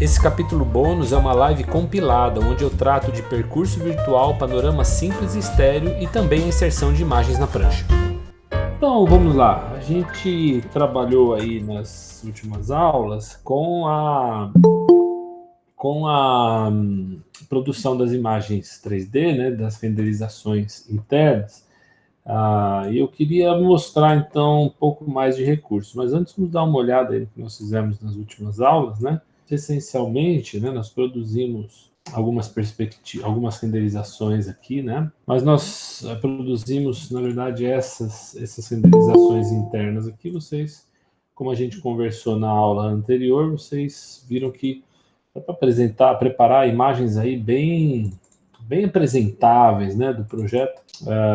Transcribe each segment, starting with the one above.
Esse capítulo bônus é uma live compilada, onde eu trato de percurso virtual, panorama simples e estéreo e também a inserção de imagens na prancha. Então vamos lá, a gente trabalhou aí nas últimas aulas com a produção das imagens 3D, né, das renderizações internas. E eu queria mostrar então um pouco mais de recursos, mas antes vamos dar uma olhada aí no que nós fizemos nas últimas aulas, né? Essencialmente, né, nós produzimos algumas renderizações aqui, né? Mas nós produzimos, na verdade, essas renderizações internas aqui. Vocês, como a gente conversou na aula anterior, vocês viram que dá para preparar imagens aí bem apresentáveis, né, do projeto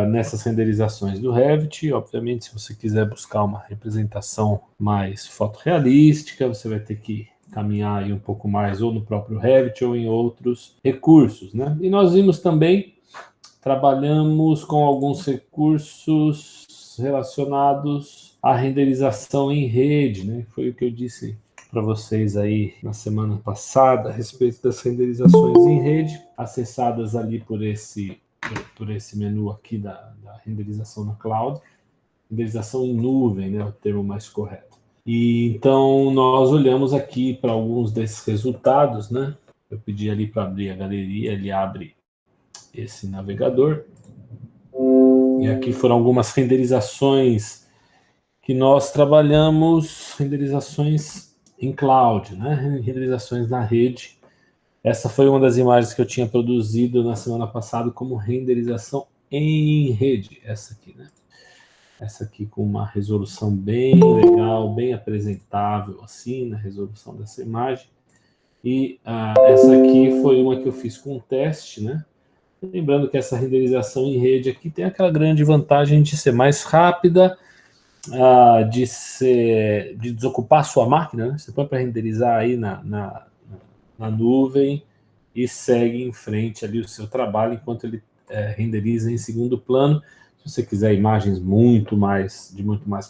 nessas renderizações do Revit. Obviamente, se você quiser buscar uma representação mais fotorrealística, você vai ter que caminhar aí um pouco mais ou no próprio Revit ou em outros recursos, né? E nós vimos também, trabalhamos com alguns recursos relacionados à renderização em rede, né? Foi o que eu disse para vocês aí na semana passada a respeito das renderizações em rede, acessadas ali por esse menu aqui da renderização na cloud, renderização em nuvem, né, é o termo mais correto. E então nós olhamos aqui para alguns desses resultados, né? Eu pedi ali para abrir a galeria, ele abre esse navegador. E aqui foram algumas renderizações que nós trabalhamos, renderizações em cloud, né? Renderizações na rede. Essa foi uma das imagens que eu tinha produzido na semana passada como renderização em rede, essa aqui, né? Essa aqui com uma resolução bem legal, bem apresentável, assim, na resolução dessa imagem. E essa aqui foi uma que eu fiz com um teste, né? Lembrando que essa renderização em rede aqui tem aquela grande vantagem de ser mais rápida, de desocupar a sua máquina, né? Você põe para renderizar aí na nuvem e segue em frente ali o seu trabalho enquanto ele renderiza em segundo plano. Se você quiser imagens de muito mais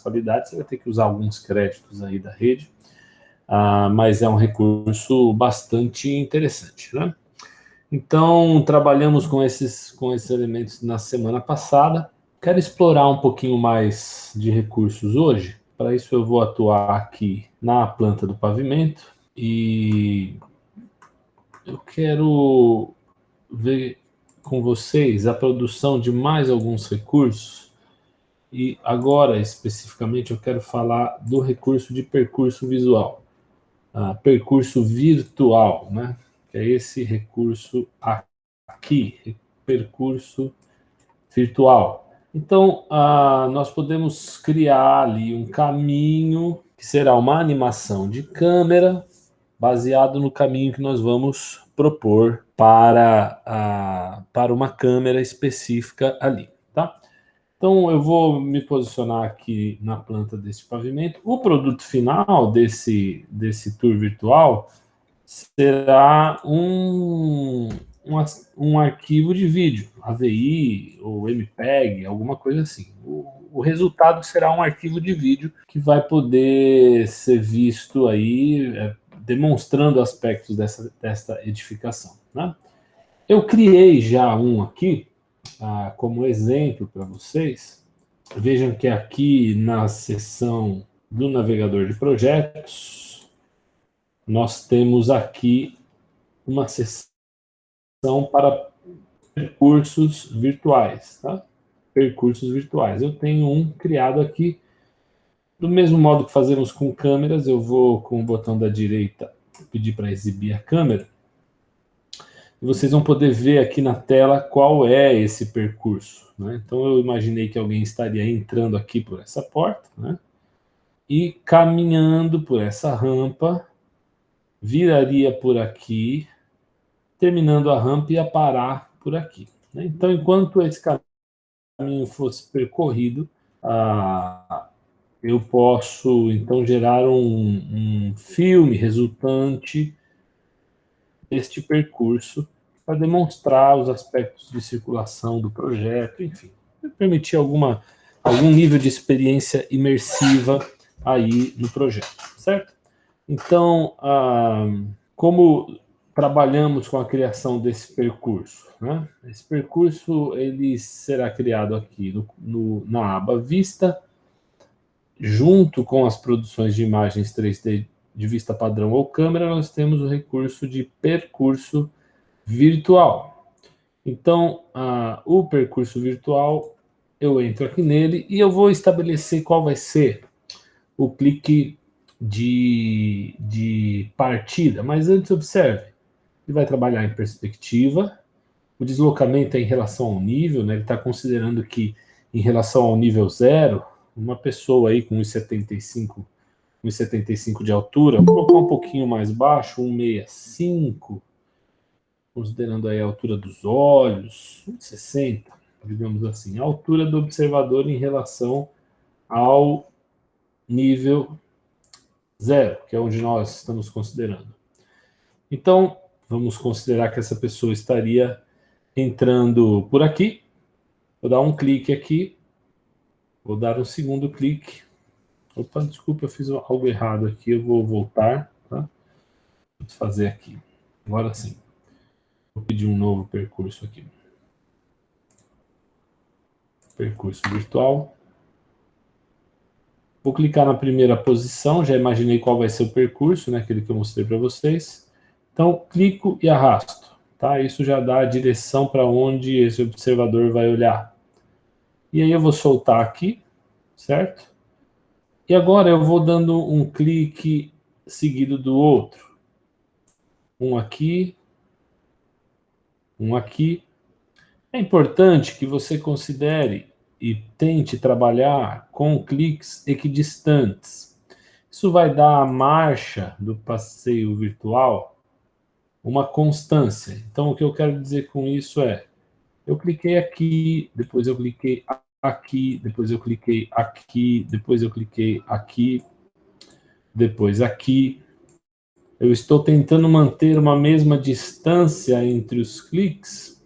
qualidade, você vai ter que usar alguns créditos aí da rede, mas é um recurso bastante interessante, né? Então, trabalhamos com esses elementos na semana passada. Quero explorar um pouquinho mais de recursos hoje. Para isso, eu vou atuar aqui na planta do pavimento e eu quero ver com vocês a produção de mais alguns recursos. E agora, especificamente, eu quero falar do recurso de percurso visual, percurso virtual, né? Que é esse recurso aqui, percurso virtual. Então, nós podemos criar ali um caminho que será uma animação de câmera baseado no caminho que nós vamos propor para uma câmera específica ali, tá? Então, eu vou me posicionar aqui na planta desse pavimento. O produto final desse tour virtual será um arquivo de vídeo, AVI ou MPEG, alguma coisa assim. O resultado será um arquivo de vídeo que vai poder ser visto aí, demonstrando aspectos dessa edificação, né? Eu criei já um aqui, como exemplo para vocês. Vejam que aqui na seção do navegador de projetos, nós temos aqui uma seção para percursos virtuais, tá? Percursos virtuais. Eu tenho um criado aqui. Do mesmo modo que fazemos com câmeras, eu vou com o botão da direita pedir para exibir a câmera. E vocês vão poder ver aqui na tela qual é esse percurso, né? Então eu imaginei que alguém estaria entrando aqui por essa porta, né? E caminhando por essa rampa, viraria por aqui, terminando a rampa, ia parar por aqui, né? Então, enquanto esse caminho fosse percorrido, eu posso, então, gerar um filme resultante deste percurso para demonstrar os aspectos de circulação do projeto, enfim, permitir algum nível de experiência imersiva aí no projeto, certo? Então, como trabalhamos com a criação desse percurso, né? Esse percurso ele será criado aqui na aba Vista, junto com as produções de imagens 3D de vista padrão ou câmera, nós temos o recurso de percurso virtual. Então, o percurso virtual, eu entro aqui nele e eu vou estabelecer qual vai ser o clique de partida. Mas antes, observe, ele vai trabalhar em perspectiva, o deslocamento é em relação ao nível, né? Ele está considerando que em relação ao nível 0, uma pessoa aí com 1,75 de altura, vou colocar um pouquinho mais baixo, 1,65, considerando aí a altura dos olhos, 1,60, digamos assim, a altura do observador em relação ao nível 0, que é onde nós estamos considerando. Então, vamos considerar que essa pessoa estaria entrando por aqui. Vou dar um clique aqui, vou dar um segundo clique. Opa, desculpa, eu fiz algo errado aqui, eu vou voltar, tá? Vou fazer aqui. Agora sim. Vou pedir um novo percurso aqui. Percurso virtual. Vou clicar na primeira posição, já imaginei qual vai ser o percurso, né, aquele que eu mostrei para vocês. Então, clico e arrasto, tá? Isso já dá a direção para onde esse observador vai olhar. E aí eu vou soltar aqui, certo? E agora eu vou dando um clique seguido do outro. Um aqui. Um aqui. É importante que você considere e tente trabalhar com cliques equidistantes. Isso vai dar à marcha do passeio virtual uma constância. Então, o que eu quero dizer com isso é, eu cliquei aqui, depois eu cliquei aqui, depois eu cliquei aqui, depois eu cliquei aqui, depois aqui. Eu estou tentando manter uma mesma distância entre os cliques,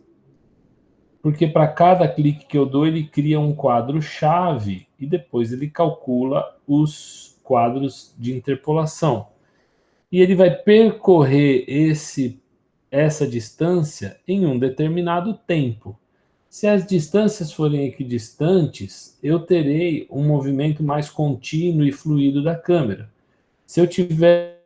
porque para cada clique que eu dou, ele cria um quadro-chave e depois ele calcula os quadros de interpolação. E ele vai percorrer essa distância em um determinado tempo. Se as distâncias forem equidistantes, eu terei um movimento mais contínuo e fluido da câmera. Se eu tiver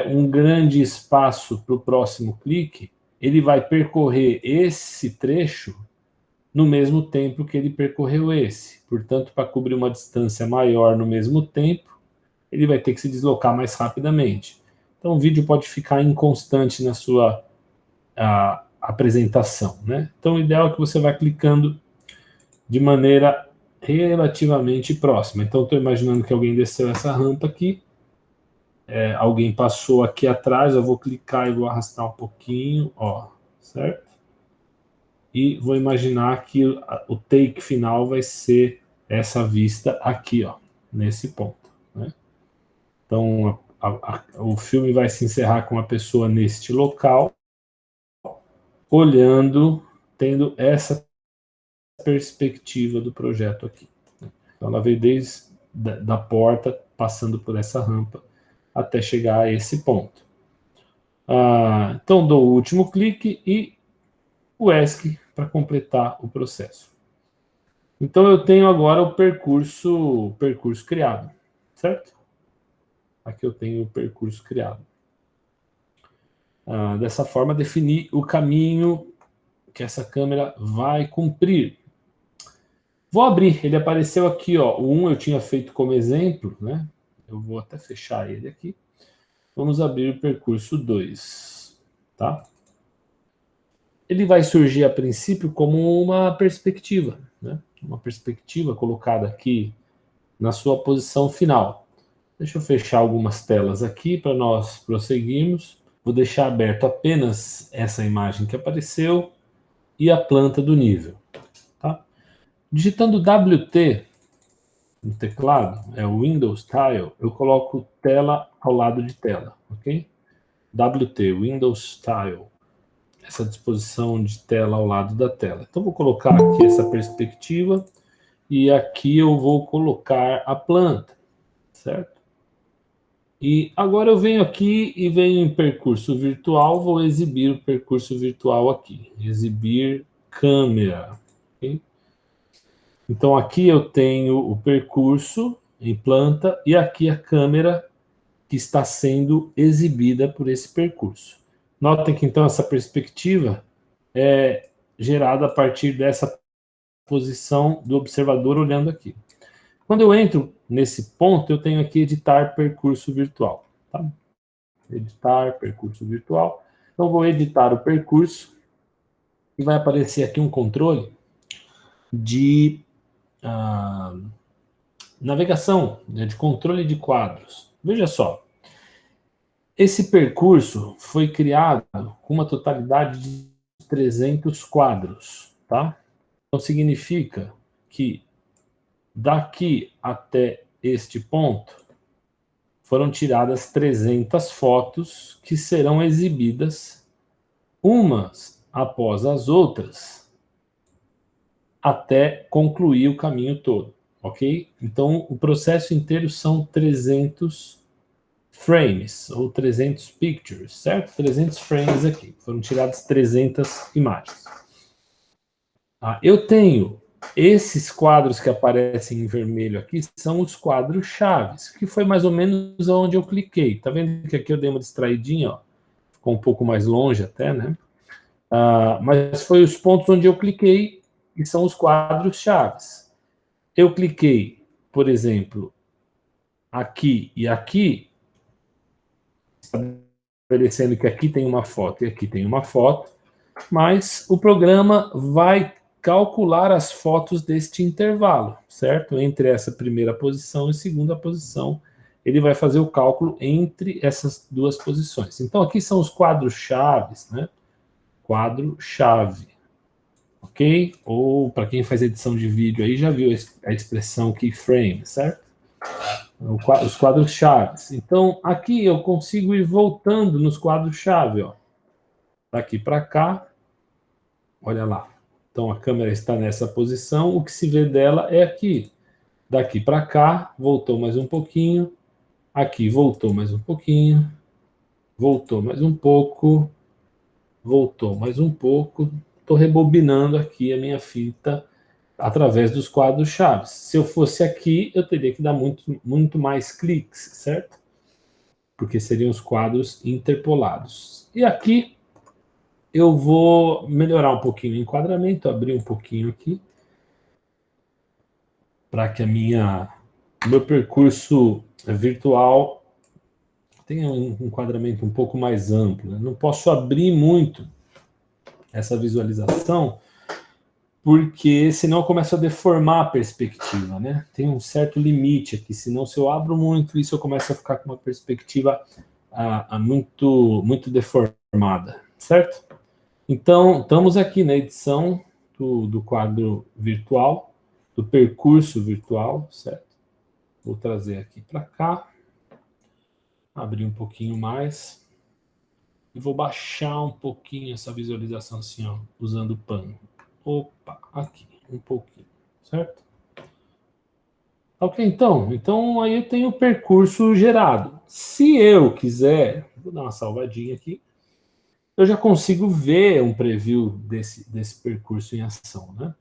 um grande espaço para o próximo clique, ele vai percorrer esse trecho no mesmo tempo que ele percorreu esse. Portanto, para cobrir uma distância maior no mesmo tempo, ele vai ter que se deslocar mais rapidamente. Então, o vídeo pode ficar inconstante na sua apresentação, né? Então, o ideal é que você vá clicando de maneira relativamente próxima. Então, estou imaginando que alguém desceu essa rampa aqui, alguém passou aqui atrás, eu vou clicar e vou arrastar um pouquinho, ó, certo? E vou imaginar que o take final vai ser essa vista aqui, ó, nesse ponto, né? Então, o filme vai se encerrar com a pessoa neste local, olhando, tendo essa perspectiva do projeto aqui. Então, ela veio desde da porta, passando por essa rampa, até chegar a esse ponto. Então, dou o último clique e o ESC para completar o processo. Então, eu tenho agora o percurso criado, certo? Aqui eu tenho o percurso criado. Dessa forma, definir o caminho que essa câmera vai cumprir. Vou abrir, ele apareceu aqui, ó. O 1 eu tinha feito como exemplo, né? Eu vou até fechar ele aqui. Vamos abrir o percurso 2, tá? Ele vai surgir a princípio como uma perspectiva, né? Uma perspectiva colocada aqui na sua posição final. Deixa eu fechar algumas telas aqui para nós prosseguirmos. Vou deixar aberto apenas essa imagem que apareceu e a planta do nível, tá? Digitando WT no teclado, é o Windows Tile, eu coloco tela ao lado de tela, ok? WT, Windows Tile, essa disposição de tela ao lado da tela. Então, vou colocar aqui essa perspectiva e aqui eu vou colocar a planta, certo? E agora eu venho aqui e venho em percurso virtual, vou exibir o percurso virtual aqui. Exibir câmera. Okay? Então aqui eu tenho o percurso em planta e aqui a câmera que está sendo exibida por esse percurso. Notem que então essa perspectiva é gerada a partir dessa posição do observador olhando aqui. Quando eu entro nesse ponto, eu tenho aqui editar percurso virtual. Tá? Editar percurso virtual. Então vou editar o percurso e vai aparecer aqui um controle de navegação, né, de controle de quadros. Veja só, esse percurso foi criado com uma totalidade de 300 quadros, tá? Então significa que daqui até este ponto foram tiradas 300 fotos que serão exibidas umas após as outras até concluir o caminho todo, ok? Então o processo inteiro são 300 frames, ou 300 pictures, certo? 300 frames aqui, foram tiradas 300 imagens. Eu tenho esses quadros que aparecem em vermelho aqui, são os quadros chaves, que foi mais ou menos onde eu cliquei. Tá vendo que aqui eu dei uma distraidinha, ó, ficou um pouco mais longe até, né? Mas foi os pontos onde eu cliquei, que são os quadros chaves. Eu cliquei, por exemplo, aqui e aqui, estabelecendo que aqui tem uma foto e aqui tem uma foto, mas o programa vai calcular as fotos deste intervalo, certo? Entre essa primeira posição e segunda posição, ele vai fazer o cálculo entre essas duas posições. Então, aqui são os quadros chaves, né? Quadro-chave, ok? Ou, para quem faz edição de vídeo aí, já viu a expressão keyframe, certo? Os quadros chaves. Então, aqui eu consigo ir voltando nos quadros chave, ó. Daqui para cá, olha lá. Então, a câmera está nessa posição, o que se vê dela é aqui. Daqui para cá, voltou mais um pouquinho. Aqui, voltou mais um pouquinho. Voltou mais um pouco. Voltou mais um pouco. Estou rebobinando aqui a minha fita através dos quadros chaves. Se eu fosse aqui, eu teria que dar muito mais cliques, certo? Porque seriam os quadros interpolados. E aqui eu vou melhorar um pouquinho o enquadramento, abrir um pouquinho aqui, para que meu percurso virtual tenha um enquadramento um pouco mais amplo. Né? Não posso abrir muito essa visualização, porque senão eu começo a deformar a perspectiva, né? Tem um certo limite aqui, senão se eu abro muito isso, eu começo a ficar com uma perspectiva muito deformada, certo? Então, estamos aqui na edição do quadro virtual, do percurso virtual, certo? Vou trazer aqui para cá, abrir um pouquinho mais, e vou baixar um pouquinho essa visualização assim, ó, usando o pano. Opa, aqui, um pouquinho, certo? Ok, então aí eu tenho o percurso gerado. Se eu quiser, vou dar uma salvadinha aqui, eu já consigo ver um preview desse percurso em ação, né?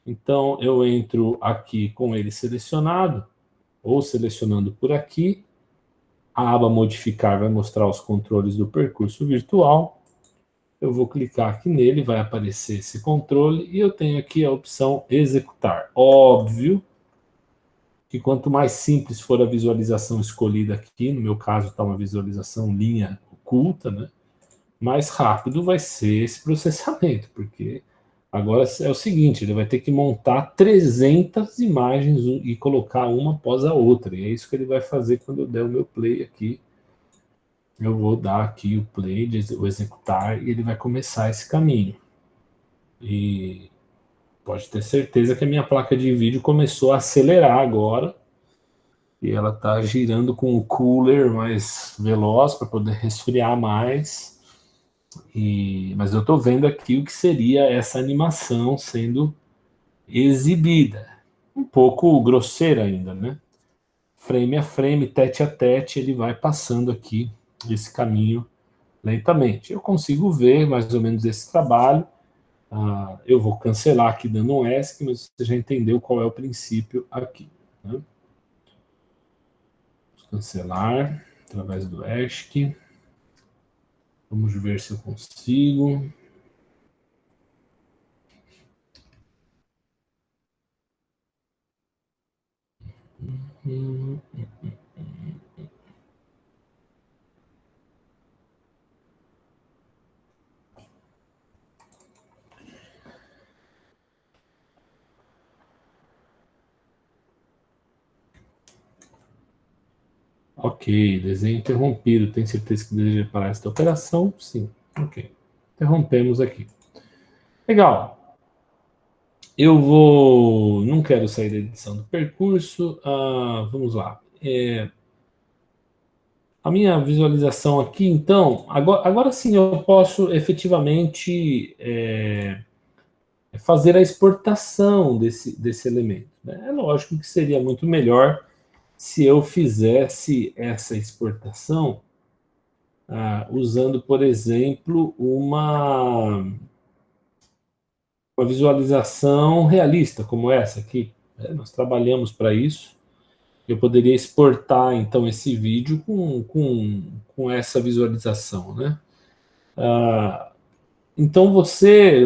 Então, eu entro aqui com ele selecionado, ou selecionando por aqui, a aba modificar vai mostrar os controles do percurso virtual, eu vou clicar aqui nele, vai aparecer esse controle, e eu tenho aqui a opção executar. Óbvio que quanto mais simples for a visualização escolhida aqui, no meu caso está uma visualização linha oculta, né? Mais rápido vai ser esse processamento, porque agora é o seguinte, ele vai ter que montar 300 imagens e colocar uma após a outra, e é isso que ele vai fazer quando eu der o meu play aqui. Eu vou dar aqui o play, o executar, e ele vai começar esse caminho. E pode ter certeza que a minha placa de vídeo começou a acelerar agora, e ela está girando com o cooler mais veloz para poder resfriar mais. Mas eu estou vendo aqui o que seria essa animação sendo exibida. Um pouco grosseira ainda, né? frame a frame, tete a tete, ele vai passando aqui esse caminho lentamente. Eu consigo ver mais ou menos esse trabalho. Eu vou cancelar aqui dando um ESC, mas você já entendeu qual é o princípio aqui. Né? Vou cancelar através do ESC. Vamos ver se eu consigo. Ok, desenho interrompido. Tem certeza que deseja parar esta operação? Sim. Ok. Interrompemos aqui. Legal. Eu vou... Não quero sair da edição do percurso. Vamos lá. A minha visualização aqui, então... Agora sim eu posso efetivamente fazer a exportação desse elemento. Né? É lógico que seria muito melhor se eu fizesse essa exportação usando, por exemplo, uma visualização realista, como essa aqui. Nós trabalhamos para isso. Eu poderia exportar, então, esse vídeo com essa visualização. Né? Então, você,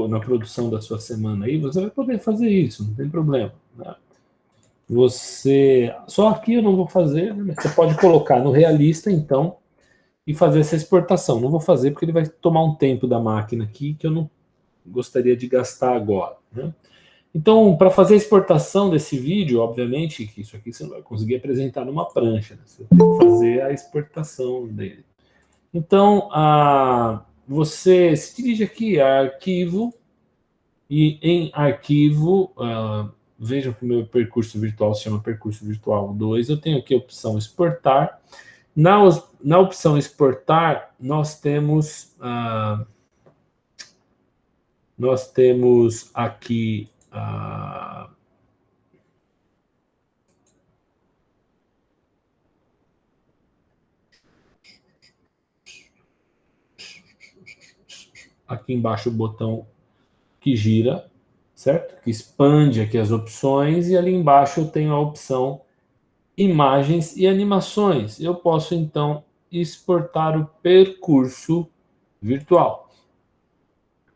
na produção da sua semana aí, você vai poder fazer isso, não tem problema. Né? Só aqui eu não vou fazer, né? Você pode colocar no realista, então, e fazer essa exportação. Não vou fazer porque ele vai tomar um tempo da máquina aqui que eu não gostaria de gastar agora. Né? Então, para fazer a exportação desse vídeo, obviamente, que isso aqui você não vai conseguir apresentar numa prancha. Né? Você tem que fazer a exportação dele. Então, você se dirige aqui a arquivo, e em arquivo, vejam que o meu percurso virtual se chama percurso virtual 2, eu tenho aqui a opção exportar. Na opção exportar, nós temos aqui aqui embaixo o botão que gira, certo? Que expande aqui as opções, e ali embaixo eu tenho a opção imagens e animações. Eu posso, então, exportar o percurso virtual.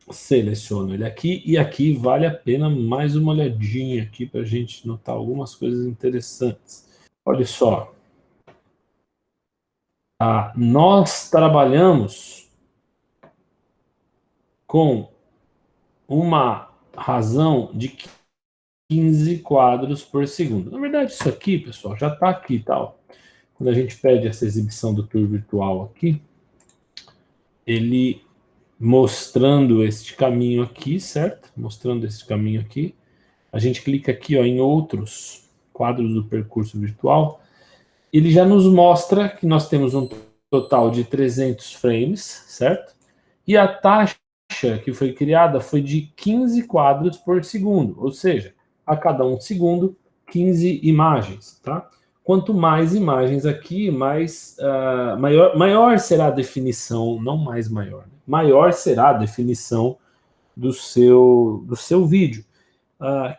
Seleciono ele aqui, e aqui vale a pena mais uma olhadinha aqui para a gente notar algumas coisas interessantes. Olha só. Nós trabalhamos com uma razão de 15 quadros por segundo. Na verdade, isso aqui, pessoal, já está aqui, tal. Quando a gente pede essa exibição do tour virtual aqui, ele mostrando este caminho aqui, certo? Mostrando este caminho aqui. A gente clica aqui, ó, em outros quadros do percurso virtual. Ele já nos mostra que nós temos um total de 300 frames, certo? E a taxa que foi criada foi de 15 quadros por segundo, ou seja, a cada um segundo, 15 imagens, tá? Quanto mais imagens aqui, maior será a definição, não mais maior, né? Maior será a definição do seu vídeo.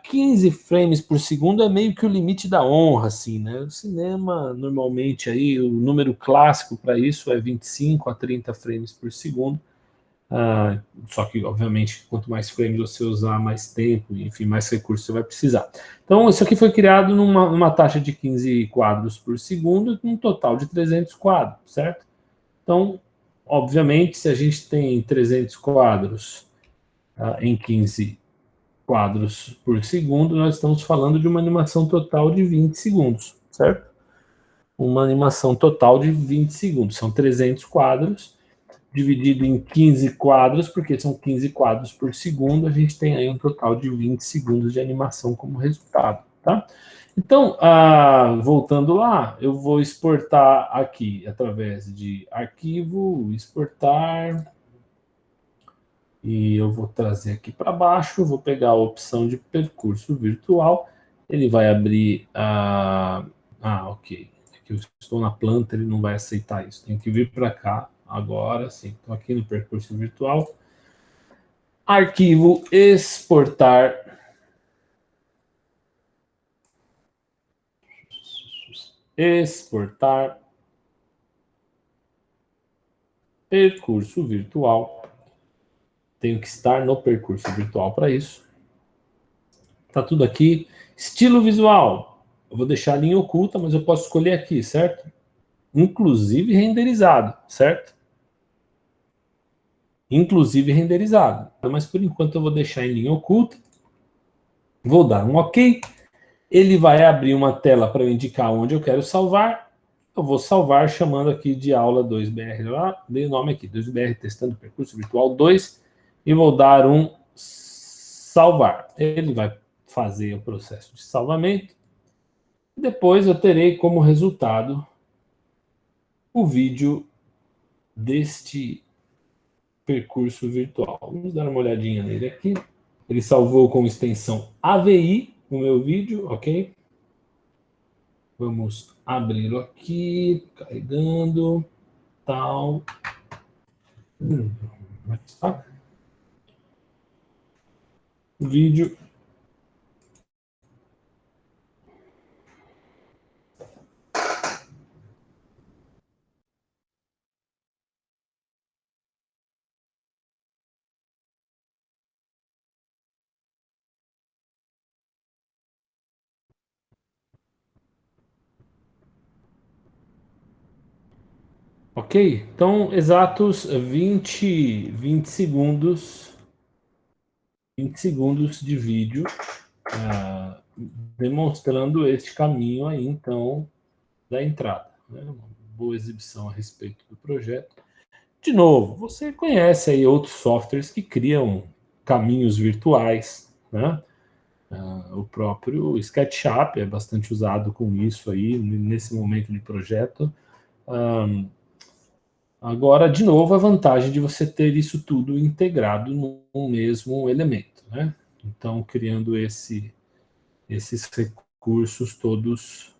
15 frames por segundo é meio que o limite da honra, assim, né? O cinema, normalmente, aí, o número clássico para isso é 25 a 30 frames por segundo. Só que, obviamente, quanto mais frames você usar, mais tempo, enfim, mais recursos você vai precisar. Então, isso aqui foi criado numa taxa de 15 quadros por segundo, com um total de 300 quadros, certo? Então, obviamente, se a gente tem 300 quadros em 15 quadros por segundo, nós estamos falando de uma animação total de 20 segundos, certo? Uma animação total de 20 segundos. São 300 quadros, dividido em 15 quadros, porque são 15 quadros por segundo, a gente tem aí um total de 20 segundos de animação como resultado, tá? Então, voltando lá, eu vou exportar aqui através de arquivo, exportar, e eu vou trazer aqui para baixo, vou pegar a opção de percurso virtual, ele vai abrir Ah, ok. Aqui eu estou na planta, ele não vai aceitar isso. Tem que vir para cá agora, sim. Estou aqui no percurso virtual. Arquivo exportar. Exportar. Percurso virtual. Tenho que estar no percurso virtual para isso. Tá tudo aqui. Estilo visual. Eu vou deixar a linha oculta, mas eu posso escolher aqui, certo? Inclusive renderizado, certo? Inclusive renderizado. Mas por enquanto eu vou deixar em linha oculta. Vou dar um OK. Ele vai abrir uma tela para eu indicar onde eu quero salvar. Eu vou salvar chamando aqui de aula 2BR. Dei o nome aqui, 2BR testando percurso virtual 2. E vou dar um salvar. Ele vai fazer o processo de salvamento. Depois eu terei como resultado o vídeo deste percurso virtual. Vamos dar uma olhadinha nele aqui. Ele salvou com extensão AVI o meu vídeo, ok? Vamos abri-lo aqui, carregando, tal. Tá. Vídeo. Ok? Então, exatos 20 segundos. 20 segundos de vídeo demonstrando este caminho aí, então, da entrada. Né? Uma boa exibição a respeito do projeto. De novo, você conhece aí outros softwares que criam caminhos virtuais, né? O próprio SketchUp é bastante usado com isso aí, nesse momento de projeto. Agora, de novo, a vantagem de você ter isso tudo integrado num mesmo elemento, né? Então, criando esses recursos todos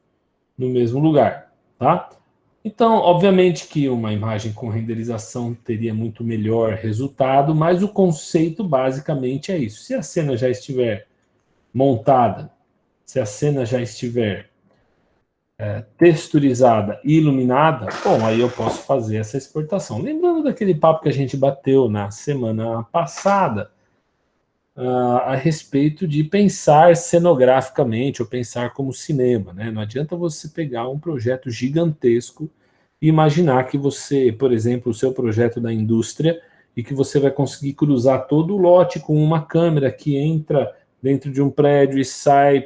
no mesmo lugar, tá? Então, obviamente que uma imagem com renderização teria muito melhor resultado, mas o conceito basicamente é isso. Se a cena já estiver montada, se a cena já estiver texturizada e iluminada, bom, aí eu posso fazer essa exportação. Lembrando daquele papo que a gente bateu na semana passada, a respeito de pensar cenograficamente ou pensar como cinema, né? Não adianta você pegar um projeto gigantesco e imaginar que você, por exemplo, o seu projeto da indústria e que você vai conseguir cruzar todo o lote com uma câmera que entra dentro de um prédio e sai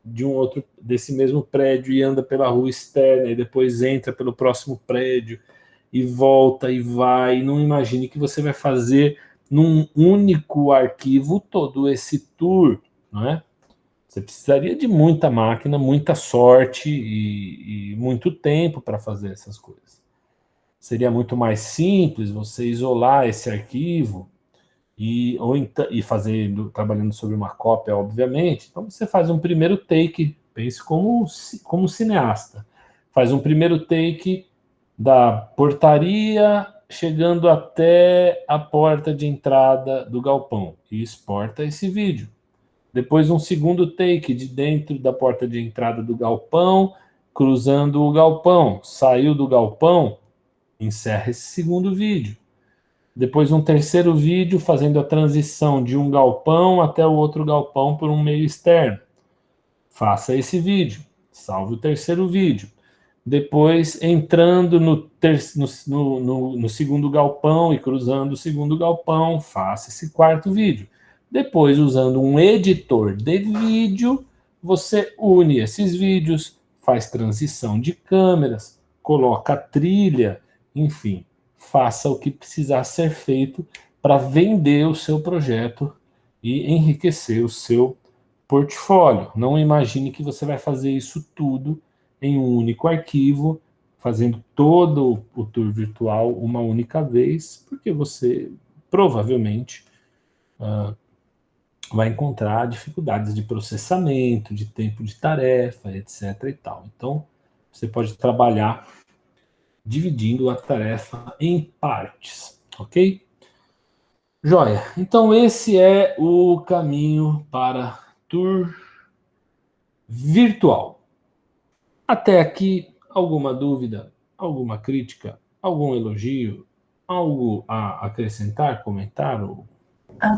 de um outro desse mesmo prédio e anda pela rua externa e depois entra pelo próximo prédio e volta e vai. Não imagine que você vai fazer num único arquivo todo esse tour, não é? Você precisaria de muita máquina, muita sorte e muito tempo para fazer essas coisas. Seria muito mais simples você isolar esse arquivo e fazendo, trabalhando sobre uma cópia, obviamente. Então você faz um primeiro take, pense como cineasta. Faz um primeiro take da portaria chegando até a porta de entrada do galpão e exporta esse vídeo. Depois um segundo take de dentro da porta de entrada do galpão, cruzando o galpão. Saiu do galpão, encerra esse segundo vídeo. Depois um terceiro vídeo fazendo a transição de um galpão até o outro galpão por um meio externo. Faça esse vídeo, salve o terceiro vídeo. Depois entrando no segundo galpão e cruzando o segundo galpão, faça esse quarto vídeo. Depois, usando um editor de vídeo, você une esses vídeos, faz transição de câmeras, coloca trilha, enfim, faça o que precisar ser feito para vender o seu projeto e enriquecer o seu portfólio. Não imagine que você vai fazer isso tudo em um único arquivo, fazendo todo o tour virtual uma única vez, porque você provavelmente vai encontrar dificuldades de processamento, de tempo de tarefa, etc. e tal. Então, você pode trabalhar dividindo a tarefa em partes, ok? Joia. Então, esse é o caminho para tour virtual. Até aqui, alguma dúvida, alguma crítica, algum elogio, algo a acrescentar, comentar? Ou...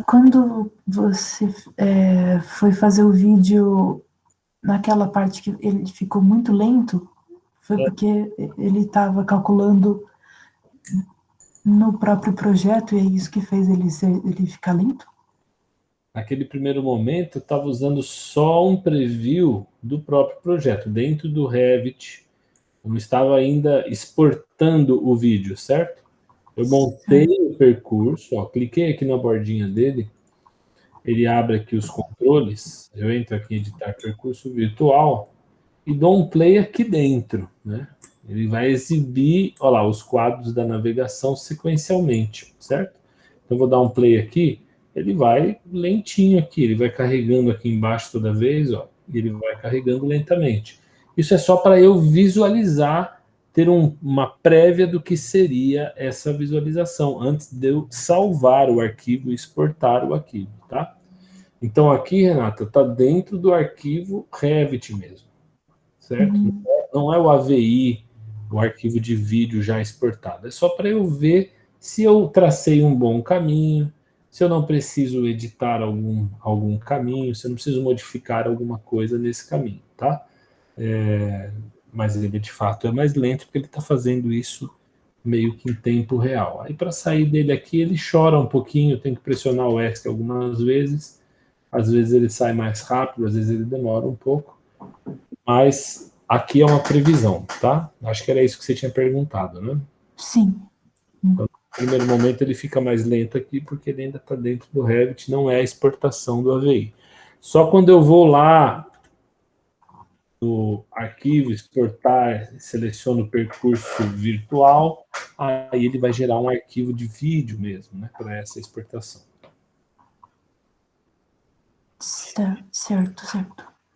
Quando você foi fazer o vídeo naquela parte que ele ficou muito lento, foi porque ele estava calculando no próprio projeto e é isso que fez ele ficar lento? Naquele primeiro momento, eu estava usando só um preview do próprio projeto, dentro do Revit. Eu não estava ainda exportando o vídeo, certo? Eu montei o percurso, ó, cliquei aqui na bordinha dele, ele abre aqui os controles, eu entro aqui em editar percurso virtual e dou um play aqui dentro, né? Ele vai exibir, olha lá, os quadros da navegação sequencialmente, certo? Então, eu vou dar um play aqui, ele vai lentinho aqui, ele vai carregando aqui embaixo toda vez, ó, e ele vai carregando lentamente. Isso é só para eu visualizar, ter uma prévia do que seria essa visualização, antes de eu salvar o arquivo e exportar o arquivo, tá? Então, aqui, Renata, está dentro do arquivo Revit mesmo, certo? Não é o AVI, o arquivo de vídeo já exportado. É só para eu ver se eu tracei um bom caminho, se eu não preciso editar algum caminho, se eu não preciso modificar alguma coisa nesse caminho, tá? Mas ele, de fato, é mais lento porque ele está fazendo isso meio que em tempo real. Aí, para sair dele aqui, ele chora um pouquinho, tem que pressionar o ESC algumas vezes. Às vezes ele sai mais rápido, às vezes ele demora um pouco. Mas aqui é uma previsão, tá? Acho que era isso que você tinha perguntado, né? Sim. Então, no primeiro momento ele fica mais lento aqui, porque ele ainda está dentro do Revit, não é a exportação do AVI. Só quando eu vou lá no arquivo, exportar, seleciono o percurso virtual, aí ele vai gerar um arquivo de vídeo mesmo, né? Para essa exportação. Certo.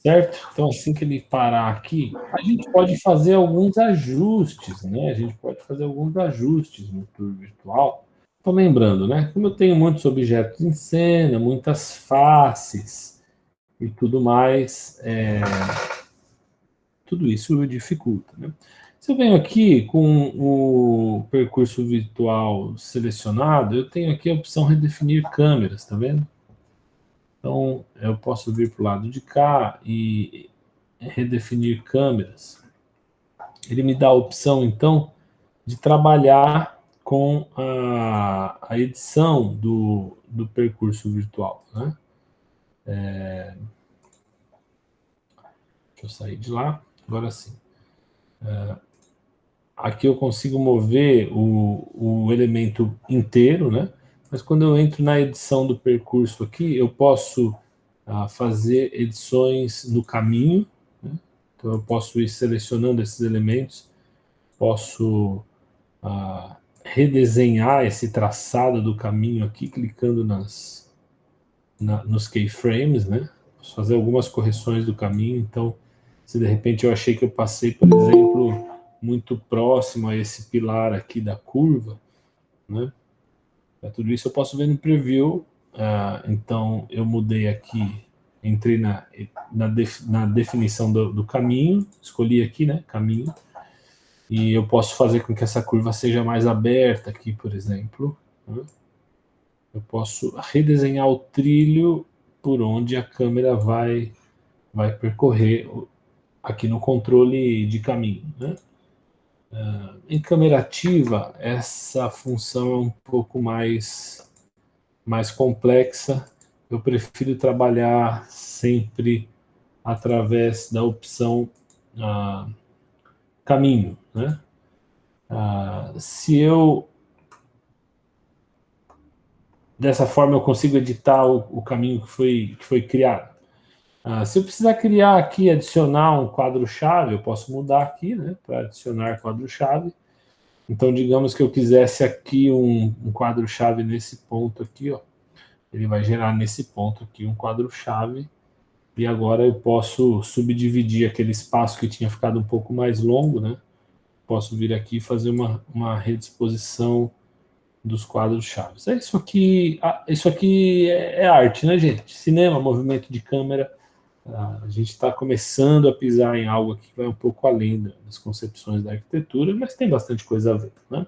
Certo? Então, assim que ele parar aqui, a gente pode fazer alguns ajustes, né? A gente pode fazer alguns ajustes no tour virtual. Estou lembrando, né? Como eu tenho muitos objetos em cena, muitas faces e tudo mais, tudo isso dificulta, né? Se eu venho aqui com o percurso virtual selecionado, eu tenho aqui a opção redefinir câmeras, tá vendo? Então, eu posso vir para o lado de cá e redefinir câmeras. Ele me dá a opção, então, de trabalhar com a edição do percurso virtual, né? Deixa eu sair de lá. Agora sim. Aqui eu consigo mover o elemento inteiro, né? Mas quando eu entro na edição do percurso aqui, eu posso fazer edições no caminho, né? Então eu posso ir selecionando esses elementos, posso redesenhar esse traçado do caminho aqui, clicando nos keyframes, né? Posso fazer algumas correções do caminho, então se de repente eu achei que eu passei, por exemplo, muito próximo a esse pilar aqui da curva, né? Tudo isso eu posso ver no preview. Então eu mudei aqui, entrei na definição do caminho, escolhi aqui, né, caminho, e eu posso fazer com que essa curva seja mais aberta aqui, por exemplo, né? Eu posso redesenhar o trilho por onde a câmera vai percorrer aqui no controle de caminho, né? Em câmera ativa, essa função é um pouco mais complexa. Eu prefiro trabalhar sempre através da opção caminho, né? Se eu dessa forma eu consigo editar o caminho que foi criado. Se eu precisar criar aqui, adicionar um quadro-chave, eu posso mudar aqui, né, para adicionar quadro-chave. Então, digamos que eu quisesse aqui um quadro-chave nesse ponto aqui, ó. ele vai gerar nesse ponto aqui um quadro-chave, e agora eu posso subdividir aquele espaço que tinha ficado um pouco mais longo, né? Posso vir aqui e fazer uma redisposição dos quadros-chave. Isso aqui é arte, né, gente? Cinema, movimento de câmera. A gente está começando a pisar em algo aqui que vai um pouco além das concepções da arquitetura, mas tem bastante coisa a ver, né?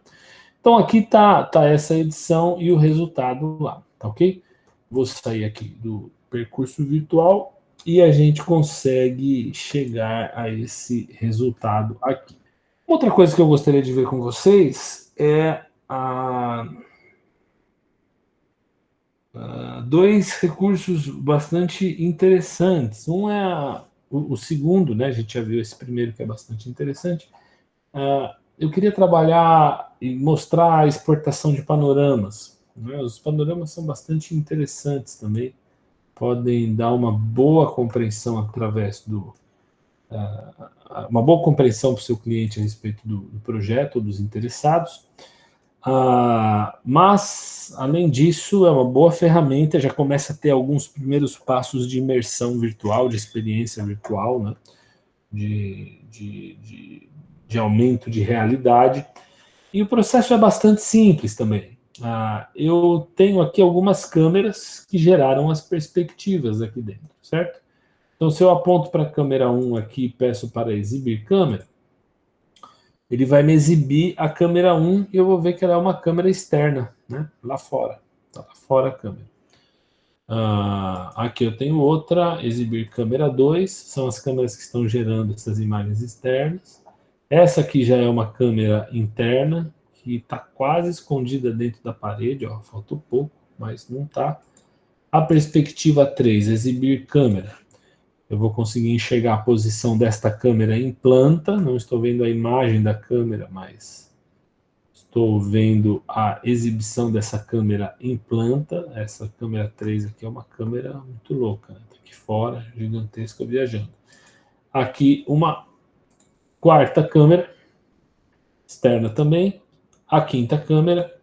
Então aqui tá essa edição e o resultado lá, tá ok? Vou sair aqui do percurso virtual e a gente consegue chegar a esse resultado aqui. Outra coisa que eu gostaria de ver com vocês é dois recursos bastante interessantes. Um é o segundo, né? A gente já viu esse primeiro que é bastante interessante. Eu queria trabalhar e mostrar a exportação de panoramas, né? Os panoramas são bastante interessantes também, podem dar uma boa compreensão através uma boa compreensão para o seu cliente a respeito do projeto ou dos interessados. Mas, além disso, é uma boa ferramenta, já começa a ter alguns primeiros passos de imersão virtual, de experiência virtual, né? de aumento de realidade. E o processo é bastante simples também. Eu tenho aqui algumas câmeras que geraram as perspectivas aqui dentro, certo? Então, se eu aponto para a câmera 1 aqui e peço para exibir câmera, ele vai me exibir a câmera 1 e eu vou ver que ela é uma câmera externa, né? Lá fora. Está lá fora a câmera. Aqui eu tenho outra, exibir câmera 2, são as câmeras que estão gerando essas imagens externas. Essa aqui já é uma câmera interna, que está quase escondida dentro da parede, ó, faltou pouco, mas não está. A perspectiva 3, exibir câmera. Eu vou conseguir enxergar a posição desta câmera em planta, não estou vendo a imagem da câmera, mas estou vendo a exibição dessa câmera em planta. Essa câmera 3 aqui é uma câmera muito louca, né? Tá aqui fora, gigantesca, viajando. Aqui uma quarta câmera, externa também. A quinta câmera,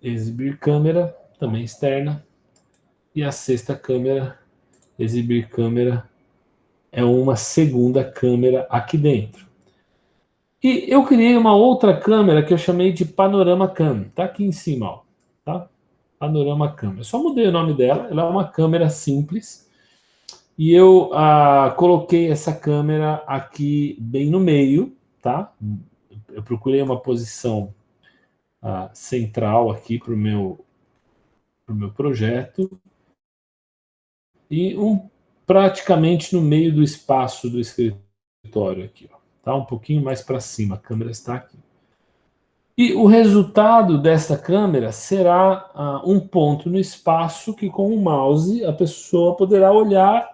exibir câmera, também externa. E a sexta câmera, exibir câmera, é uma segunda câmera aqui dentro. E eu criei uma outra câmera que eu chamei de Panorama Cam. Está aqui em cima, ó, tá? Panorama Cam. Eu só mudei o nome dela, ela é uma câmera simples. E eu coloquei essa câmera aqui bem no meio, tá? Eu procurei uma posição central aqui para o meu projeto. E praticamente no meio do espaço do escritório aqui, ó, tá? Um pouquinho mais para cima, a câmera está aqui. E o resultado dessa câmera será um ponto no espaço que, com o mouse, a pessoa poderá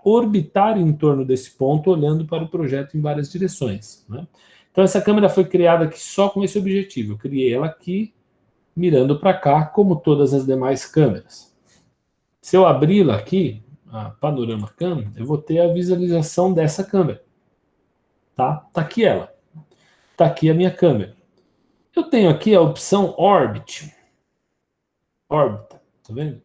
orbitar em torno desse ponto, olhando para o projeto em várias direções, né? Então, essa câmera foi criada aqui só com esse objetivo. Eu criei ela aqui, mirando para cá, como todas as demais câmeras. Se eu abri-la aqui, a Panorama Cam, eu vou ter a visualização dessa câmera. Tá aqui ela. Tá aqui a minha câmera. Eu tenho aqui a opção Orbit. Órbita, tá vendo?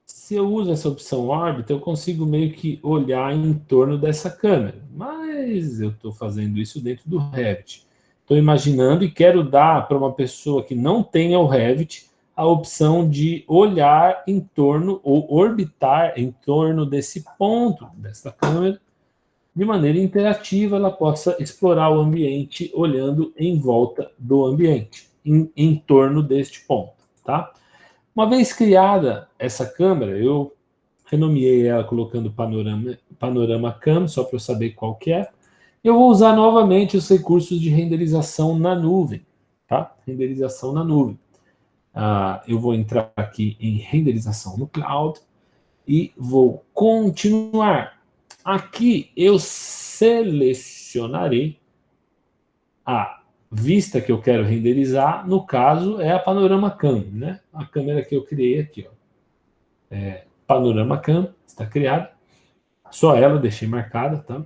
Se eu uso essa opção Órbita, eu consigo meio que olhar em torno dessa câmera. Mas eu estou fazendo isso dentro do Revit. Estou imaginando e quero dar para uma pessoa que não tenha o Revit a opção de olhar em torno ou orbitar em torno desse ponto dessa câmera, de maneira interativa, ela possa explorar o ambiente olhando em volta do ambiente, em torno deste ponto, tá? Uma vez criada essa câmera, eu renomeei ela colocando Panorama Cam, só para eu saber qual que é. Eu vou usar novamente os recursos de renderização na nuvem, tá? Renderização na nuvem. Eu vou entrar aqui em renderização no cloud e vou continuar. Aqui eu selecionarei a vista que eu quero renderizar, no caso é a Panorama Cam, né? A câmera que eu criei aqui, ó. Panorama Cam, está criada. Só ela deixei marcada, tá?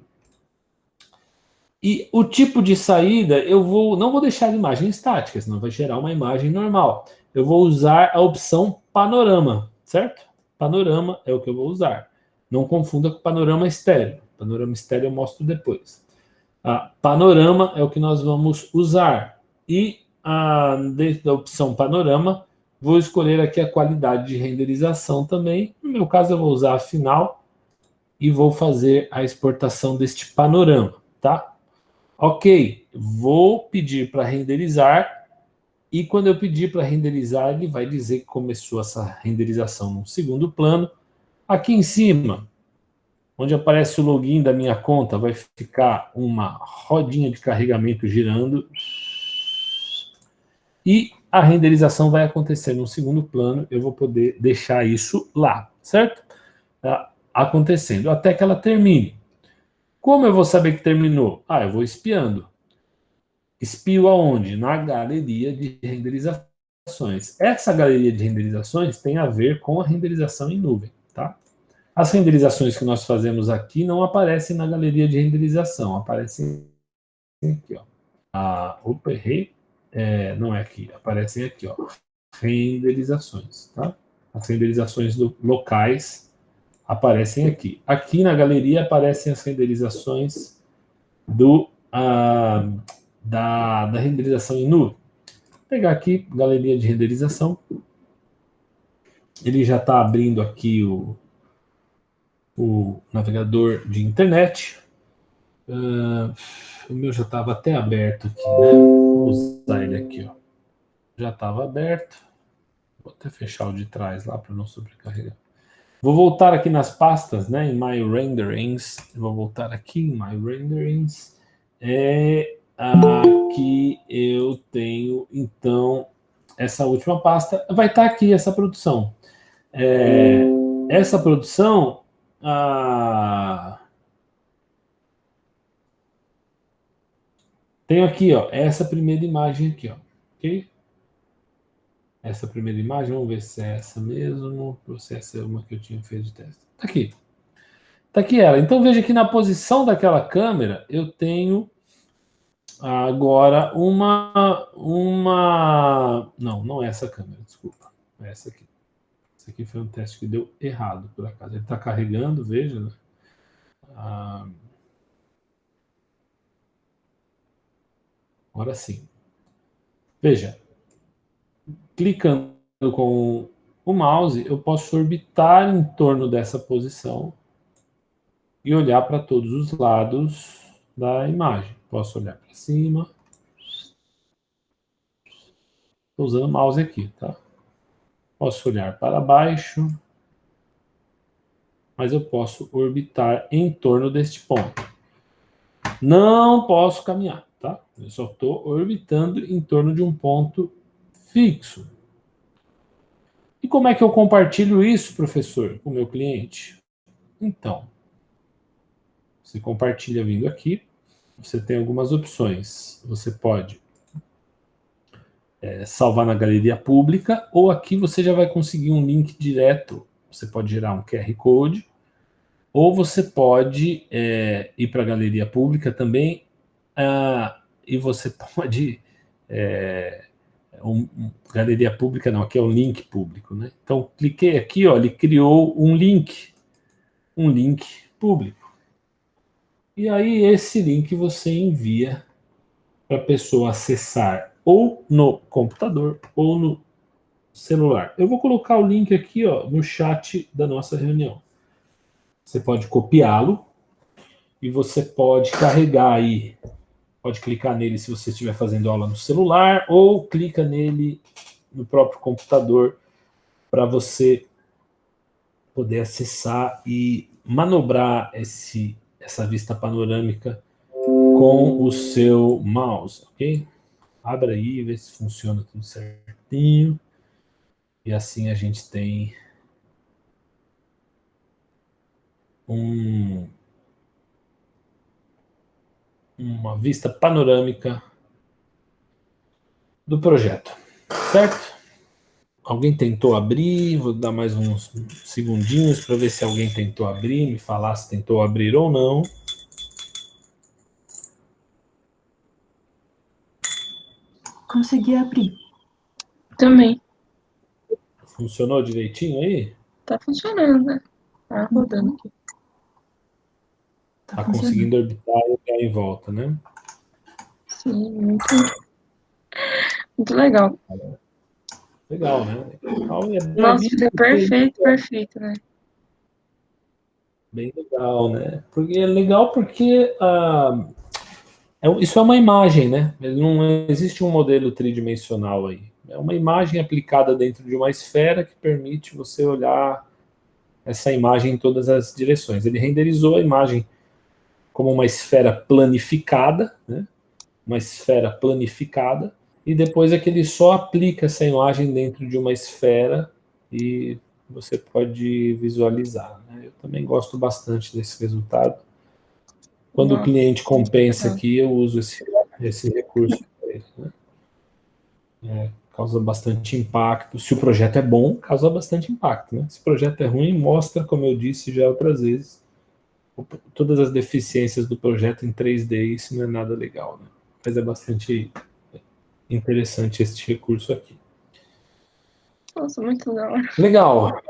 E o tipo de saída, não vou deixar a imagem estática, senão vai gerar uma imagem normal. Eu vou usar a opção panorama, certo? panorama é o que eu vou usar. Não confunda com panorama estéreo. Panorama estéreo eu mostro depois. Panorama é o que nós vamos usar. E dentro da opção panorama, vou escolher aqui a qualidade de renderização também. No meu caso, eu vou usar a final e vou fazer a exportação deste panorama, tá? Ok, vou pedir para renderizar. E quando eu pedir para renderizar, ele vai dizer que começou essa renderização no segundo plano. Aqui em cima, onde aparece o login da minha conta, vai ficar uma rodinha de carregamento girando. E a renderização vai acontecer no segundo plano. Eu vou poder deixar isso lá, certo? Acontecendo até que ela termine. Como eu vou saber que terminou? Eu vou espiando. Espio aonde? Na galeria de renderizações. Essa galeria de renderizações tem a ver com a renderização em nuvem, tá? As renderizações que nós fazemos aqui não aparecem na galeria de renderização, aparecem aqui, ó. Opa, errei. Não é aqui, aparecem aqui, ó. Renderizações, tá? As renderizações locais aparecem aqui. Aqui na galeria aparecem as renderizações da renderização em nuvem. Vou pegar aqui, galeria de renderização. Ele já está abrindo aqui o navegador de internet. O meu já estava até aberto aqui, né? Vou usar ele aqui, ó. Já estava aberto. Vou até fechar o de trás lá para não sobrecarregar. Vou voltar aqui nas pastas, né? Em My Renderings. Vou voltar aqui em My Renderings. Aqui eu tenho, então, essa última pasta. Vai estar aqui essa produção. Essa produção... tenho aqui, ó, essa primeira imagem aqui, ó. Ok? Essa primeira imagem, vamos ver se é essa mesmo, ou se essa é uma que eu tinha feito de teste. Tá aqui. Tá aqui ela. Então, veja que na posição daquela câmera, eu tenho agora não é essa câmera, desculpa. É essa aqui. Esse aqui foi um teste que deu errado, por acaso. Ele está carregando, veja, né? Agora sim. Veja. Clicando com o mouse, eu posso orbitar em torno dessa posição e olhar para todos os lados da imagem. Posso olhar para cima. Estou usando o mouse aqui, tá? Posso olhar para baixo. Mas eu posso orbitar em torno deste ponto. Não posso caminhar, tá? Eu só estou orbitando em torno de um ponto fixo. E como é que eu compartilho isso, professor, com o meu cliente? Então, você compartilha vindo aqui. Você tem algumas opções. Você pode salvar na galeria pública, ou aqui você já vai conseguir um link direto. Você pode gerar um QR Code, ou você pode ir para a galeria pública também, e você pode... galeria pública não, aqui é o link público, né? Então, cliquei aqui, ó, ele criou um link público. E aí, esse link você envia para a pessoa acessar ou no computador ou no celular. Eu vou colocar o link aqui, ó, no chat da nossa reunião. Você pode copiá-lo e você pode carregar aí, pode clicar nele se você estiver fazendo aula no celular, ou clica nele no próprio computador para você poder acessar e manobrar essa vista panorâmica com o seu mouse, ok? Abra aí, vê se funciona tudo certinho. E assim a gente tem uma vista panorâmica do projeto, certo? Alguém tentou abrir? Vou dar mais uns segundinhos para ver se alguém tentou abrir, me falar se tentou abrir ou não. Consegui abrir. Também. Funcionou direitinho aí? tá funcionando, né? Tá rodando aqui. Tá conseguindo orbitar e olhar em volta, né? Sim, muito legal. Legal, né? Legal, Nossa, fica perfeito, né? Bem legal, né? Porque é legal porque isso é uma imagem, né? Não existe um modelo tridimensional aí. É uma imagem aplicada dentro de uma esfera que permite você olhar essa imagem em todas as direções. Ele renderizou a imagem como uma esfera planificada, né? Uma esfera planificada, e depois é que ele só aplica essa imagem dentro de uma esfera e você pode visualizar, né? Eu também gosto bastante desse resultado. Quando o cliente compensa aqui, eu uso esse recurso para ele, né? Causa bastante impacto. Se o projeto é bom, causa bastante impacto, né? Se o projeto é ruim, mostra, como eu disse já outras vezes, todas as deficiências do projeto em 3D, isso não é nada legal, né? Mas é bastante interessante este recurso aqui. Nossa, muito legal. Legal.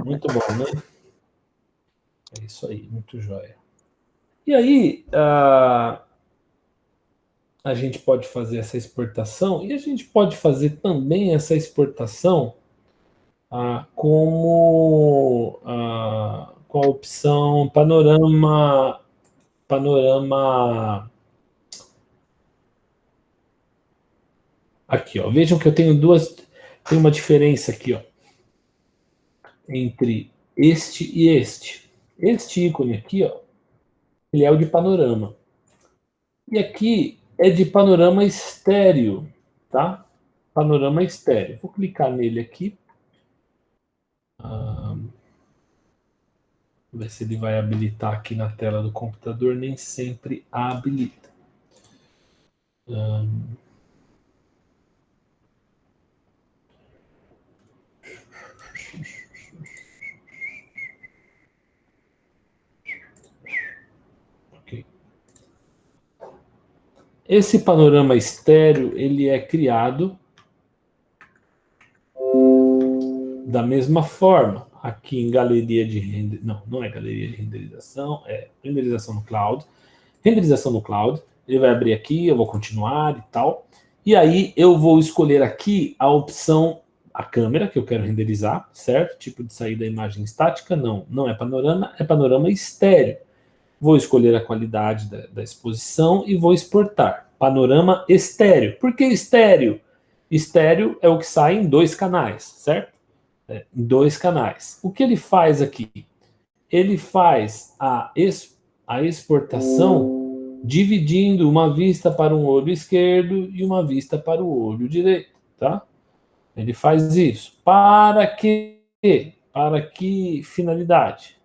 Muito bom, né? É isso aí, muito jóia. E aí, a gente pode fazer essa exportação, e a gente pode fazer também essa exportação com a opção panorama. Aqui, ó. Vejam que eu tenho tem uma diferença aqui, ó, entre este e este. Este ícone aqui, ó, ele é o de panorama. E aqui é de panorama estéreo, tá? Panorama estéreo. Vou clicar nele aqui. Ver se ele vai habilitar aqui na tela do computador. Nem sempre habilita. Ok. Esse panorama estéreo, ele é criado da mesma forma. Aqui em galeria de renderização. Não é galeria de renderização, é renderização no cloud. Renderização no cloud. Ele vai abrir aqui, eu vou continuar e tal. E aí eu vou escolher aqui a opção, a câmera que eu quero renderizar, certo? Tipo de saída imagem estática, não é panorama estéreo. Vou escolher a qualidade da exposição e vou exportar. Panorama estéreo. Por que estéreo? Estéreo é o que sai em 2 canais, certo? Em 2 canais. O que ele faz aqui? Ele faz a exportação dividindo uma vista para um olho esquerdo e uma vista para o olho direito, tá? Ele faz isso. Para quê? Para que finalidade?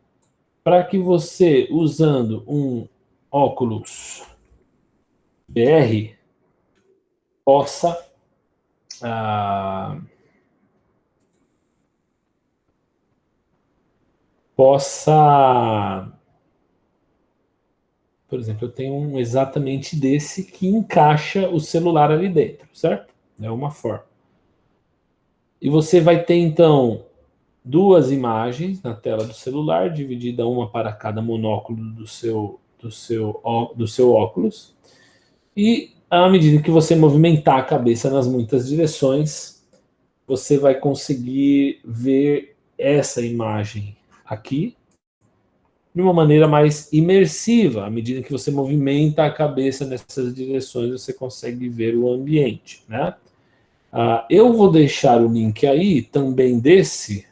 Para que você, usando um óculos BR, possa por exemplo, eu tenho um exatamente desse que encaixa o celular ali dentro, certo? É uma forma. E você vai ter, então, 2 imagens na tela do celular, dividida uma para cada monóculo do seu óculos. E à medida que você movimentar a cabeça nas muitas direções, você vai conseguir ver essa imagem aqui de uma maneira mais imersiva. À medida que você movimenta a cabeça nessas direções, você consegue ver o ambiente, né? Eu vou deixar o link aí também desse,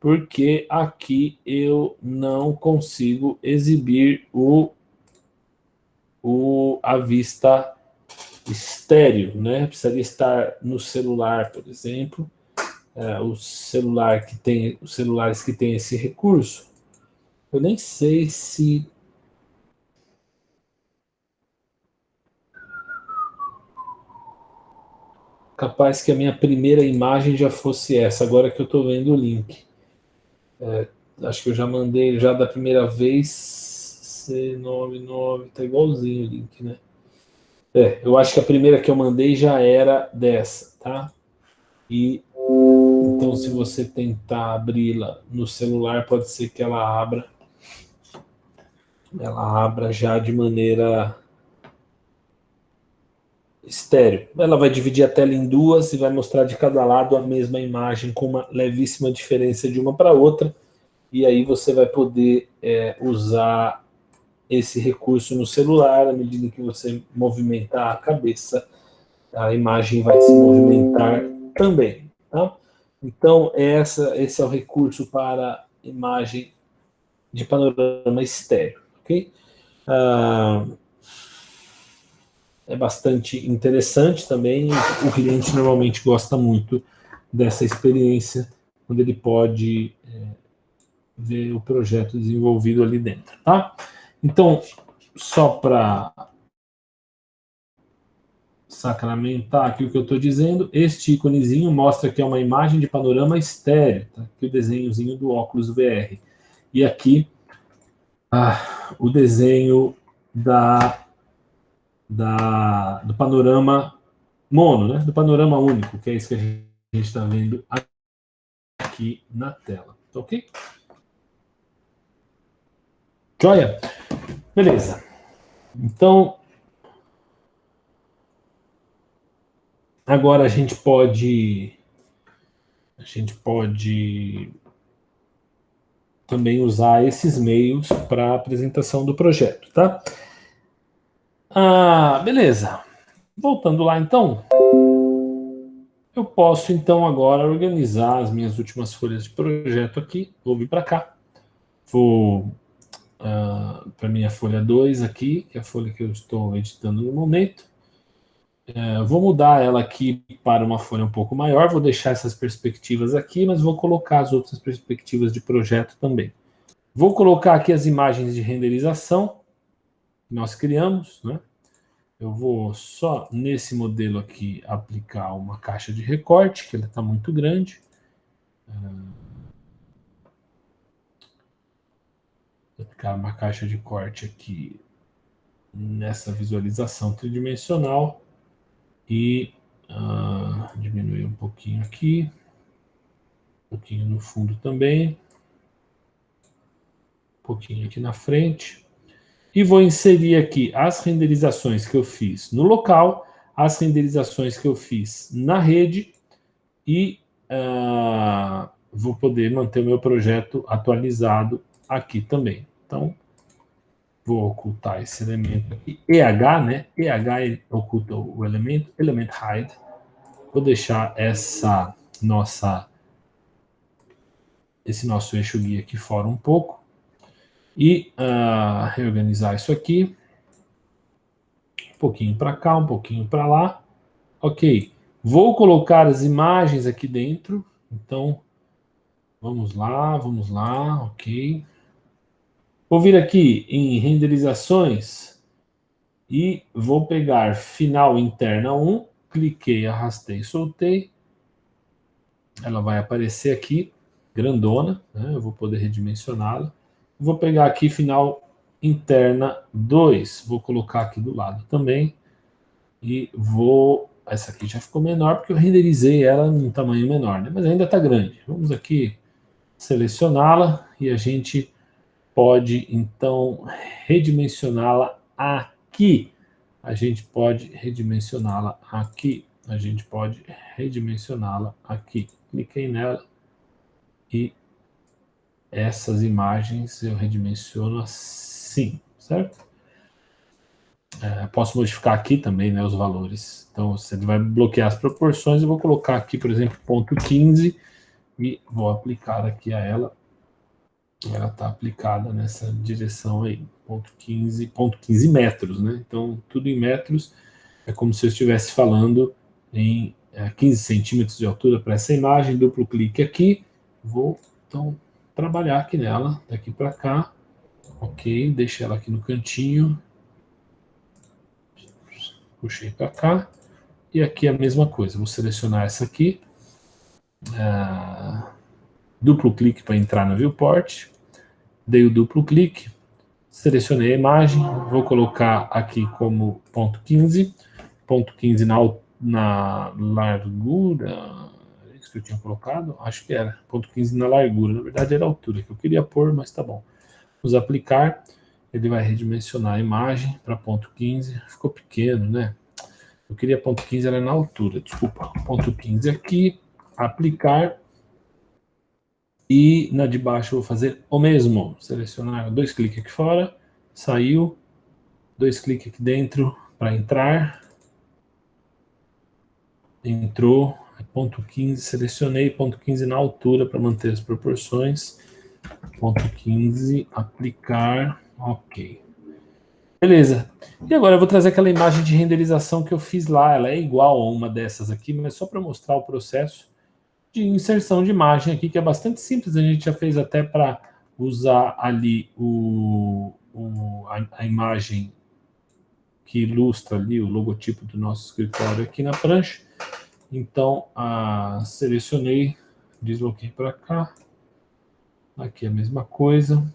porque aqui eu não consigo exibir a vista estéreo, né? Precisaria estar no celular, por exemplo, os celulares que têm esse recurso. Eu nem sei se capaz que a minha primeira imagem já fosse essa, agora que eu estou vendo o link. Acho que eu já mandei já da primeira vez. C99, tá igualzinho o link, né? Eu acho que a primeira que eu mandei já era dessa, tá? E Então, se você tentar abri-la no celular, pode ser que ela abra já de maneira estéreo. Ela vai dividir a tela em duas e vai mostrar de cada lado a mesma imagem com uma levíssima diferença de uma para outra. E aí você vai poder usar esse recurso no celular. À medida que você movimentar a cabeça, a imagem vai se movimentar também. Tá? Então, esse é o recurso para imagem de panorama estéreo. Ok? É bastante interessante também. O cliente normalmente gosta muito dessa experiência, quando ele pode ver o projeto desenvolvido ali dentro. Tá? Então, só para sacramentar aqui o que eu estou dizendo, este íconezinho mostra que é uma imagem de panorama estéreo, tá? Aqui o desenhozinho do óculos VR. E aqui o desenho do panorama mono, né? Do panorama único, que é isso que a gente está vendo aqui na tela. Tá ok? Joia? Beleza. Então, agora a gente pode também usar esses meios para a apresentação do projeto, tá? Beleza. Voltando lá, então, eu posso, então, agora organizar as minhas últimas folhas de projeto aqui. Vou vir para cá. Vou para minha folha 2 aqui, que é a folha que eu estou editando no momento. Vou mudar ela aqui para uma folha um pouco maior. Vou deixar essas perspectivas aqui, mas vou colocar as outras perspectivas de projeto também. Vou colocar aqui as imagens de renderização que nós criamos, né? Eu vou só nesse modelo aqui aplicar uma caixa de recorte, que ela está muito grande. Vou aplicar uma caixa de corte aqui nessa visualização tridimensional e diminuir um pouquinho aqui, um pouquinho no fundo também, um pouquinho aqui na frente. E vou inserir aqui as renderizações que eu fiz no local, as renderizações que eu fiz na rede e vou poder manter o meu projeto atualizado aqui também. Então, vou ocultar esse elemento aqui. EH, né? EH oculta o elemento, element hide. Vou deixar esse nosso eixo guia aqui fora um pouco. E reorganizar isso aqui. Um pouquinho para cá, um pouquinho para lá. Ok. Vou colocar as imagens aqui dentro. Então, vamos lá, ok. Vou vir aqui em renderizações e vou pegar final interna 1, cliquei, arrastei, soltei. Ela vai aparecer aqui, grandona, né? Eu vou poder redimensioná-la. Vou pegar aqui final interna 2, vou colocar aqui do lado também. E essa aqui já ficou menor, porque eu renderizei ela num tamanho menor, né? Mas ainda está grande. Vamos aqui selecioná-la e a gente pode, então, redimensioná-la aqui. A gente pode redimensioná-la aqui. A gente pode redimensioná-la aqui. Cliquei nela e essas imagens eu redimensiono assim, certo? Posso modificar aqui também, né, os valores. Então, você vai bloquear as proporções. Eu vou colocar aqui, por exemplo, ponto 15 e vou aplicar aqui a ela. Ela está aplicada nessa direção aí, ponto 15 metros, né? Então, tudo em metros. É como se eu estivesse falando em 15 centímetros de altura para essa imagem. Duplo clique aqui. Vou, então, trabalhar aqui nela, daqui para cá. Ok, deixa ela aqui no cantinho. Puxei para cá. E aqui a mesma coisa. Vou selecionar essa aqui. Duplo clique para entrar no viewport. Dei o duplo clique. Selecionei a imagem. Vou colocar aqui como ponto 15. Ponto 15 na largura. que eu tinha colocado, acho que era, ponto 15 na largura, na verdade era a altura que eu queria pôr, mas tá bom. Vamos aplicar, ele vai redimensionar a imagem para ponto 15, ficou pequeno, né? Eu queria ponto 15, era na altura, desculpa, ponto 15 aqui, aplicar, e na de baixo eu vou fazer o mesmo, selecionar 2 cliques aqui fora, saiu, 2 cliques aqui dentro para entrar, entrou, ponto 15, selecionei ponto 15 na altura para manter as proporções, ponto 15, aplicar, ok. Beleza. E agora eu vou trazer aquela imagem de renderização que eu fiz lá, ela é igual a uma dessas aqui, mas só para mostrar o processo de inserção de imagem aqui, que é bastante simples, a gente já fez até para usar ali a imagem que ilustra ali o logotipo do nosso escritório aqui na prancha. Então, selecionei, desloquei para cá. Aqui a mesma coisa.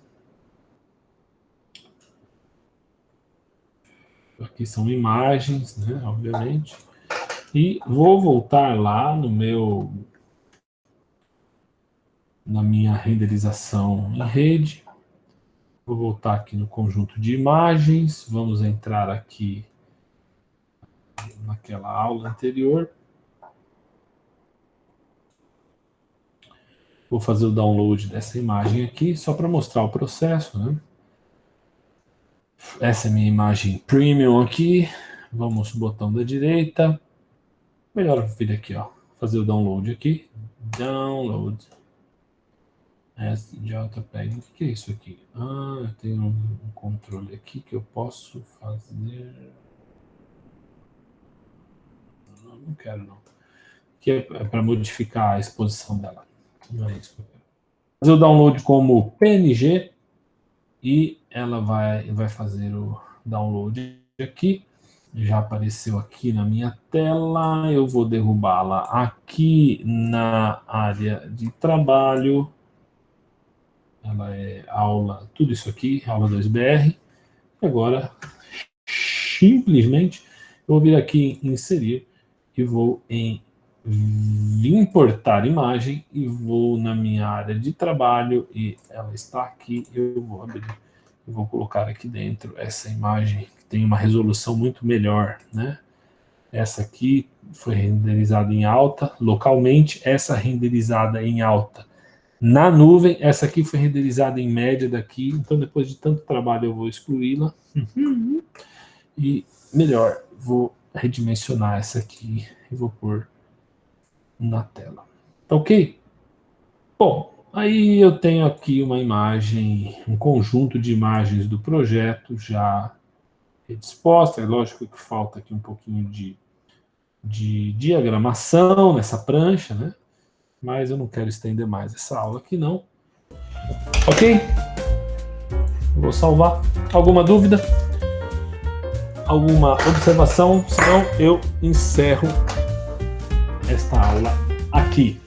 Aqui são imagens, né, obviamente. E vou voltar lá na minha renderização em rede. Vou voltar aqui no conjunto de imagens. Vamos entrar aqui naquela aula anterior. Vou fazer o download dessa imagem aqui, só para mostrar o processo, né? Essa é a minha imagem premium aqui. Vamos no botão da direita. Melhor vir aqui, ó. Fazer o download aqui. Download. SJPEG. O que é isso aqui? Eu tenho um controle aqui que eu posso fazer. Não quero, não. Que é para modificar a exposição dela. Não é isso que eu quero. Fazer o download como PNG e ela vai fazer o download aqui. Já apareceu aqui na minha tela. Eu vou derrubá-la aqui na área de trabalho. Ela é aula, tudo isso aqui, aula 2BR. Agora, simplesmente, eu vou vir aqui em inserir e vou em importar imagem e vou na minha área de trabalho e ela está aqui. Eu vou abrir, eu vou colocar aqui dentro essa imagem que tem uma resolução muito melhor, né? Essa aqui foi renderizada em alta localmente, essa renderizada em alta na nuvem, essa aqui foi renderizada em média daqui, então depois de tanto trabalho eu vou excluí-la e melhor, vou redimensionar essa aqui e vou pôr na tela. Tá ok? Bom, aí eu tenho aqui uma imagem, um conjunto de imagens do projeto já redisposta. É lógico que falta aqui um pouquinho de diagramação nessa prancha, né? Mas eu não quero estender mais essa aula aqui, não. Ok? Vou salvar. Alguma dúvida? Alguma observação? Senão eu encerro esta aula aqui.